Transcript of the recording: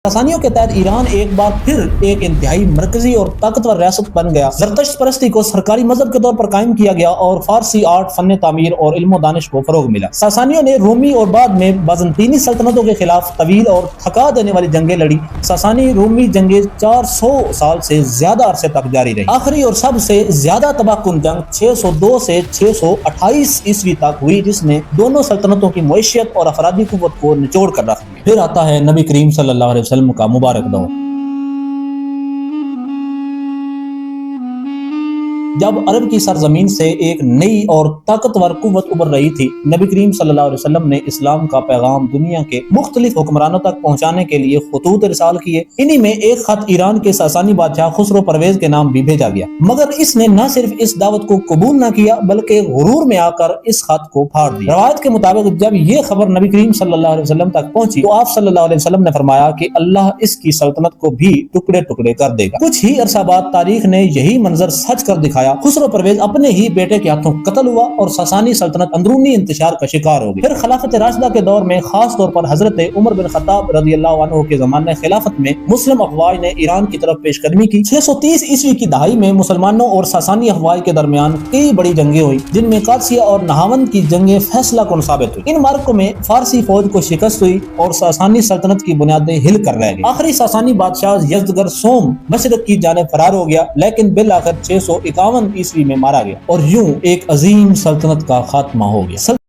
ساسانیوں کے تحت ایران ایک بار پھر ایک انتہائی مرکزی اور طاقتور ریاست بن گیا۔ زرتشت پرستی کو سرکاری مذہب کے طور پر قائم کیا گیا اور فارسی آرٹ، فن تعمیر اور علم و دانش کو فروغ ملا۔ ساسانیوں نے رومی اور بعد میں بازنطینی سلطنتوں کے خلاف طویل اور تھکا دینے والی جنگیں لڑی۔ ساسانی رومی جنگیں 400 سال سے زیادہ عرصے تک جاری رہی۔ آخری اور سب سے زیادہ تباہ کن جنگ 602 سے 628 عیسوی تک ہوئی، جس نے دونوں سلطنتوں کی معیشت اور افرادی قوت کو نچوڑ کر رکھ دیا۔ پھر آتا ہے نبی کریم صلی اللہ علیہ وسلم کا مبارک دور۔ جب عرب کی سرزمین سے ایک نئی اور طاقتور قوت ابھر رہی تھی، نبی کریم صلی اللہ علیہ وسلم نے اسلام کا پیغام دنیا کے مختلف حکمرانوں تک پہنچانے کے لیے خطوط ارسال کیے۔ انہی میں ایک خط ایران کے ساسانی بادشاہ خسرو پرویز کے نام بھی بھیجا گیا، مگر اس نے نہ صرف اس دعوت کو قبول نہ کیا بلکہ غرور میں آ کر اس خط کو پھاڑ دیا۔ روایت کے مطابق جب یہ خبر نبی کریم صلی اللہ علیہ وسلم تک پہنچی تو آپ صلی اللہ علیہ وسلم نے فرمایا کہ اللہ اس کی سلطنت کو بھی ٹکڑے ٹکڑے کر دے گا۔ کچھ ہی عرصہ بعد تاریخ نے یہی منظر سچ کر دکھایا۔ خسرو پرویز اپنے ہی بیٹے کے ہاتھوں قتل ہوا اور ساسانی سلطنت اندرونی انتشار کا شکار ہو گئی۔ پھر خلافت راشدہ کے دور میں خاص طور پر حضرت عمر بن خطاب رضی اللہ عنہ کے زمانے خلافت میں مسلم افواج نے ایران کی طرف پیش قدمی کی۔ 630 عیسوی کی دہائی میں مسلمانوں اور ساسانی افواج کے درمیان کئی بڑی جنگیں ہوئی، جن میں قادسیہ اور نہاوند کی جنگیں فیصلہ کن ثابت ہوئی۔ ان معرکوں میں فارسی فوج کو شکست ہوئی اور ساسانی سلطنت کی بنیادیں ہل کر رہ گئی۔ آخری ساسانی بادشاہ یزدگرد سوم مشرق کی جانب فرار ہو گیا، لیکن بالآخر 651 عیسوی میں مارا گیا اور یوں ایک عظیم سلطنت کا خاتمہ ہو گیا۔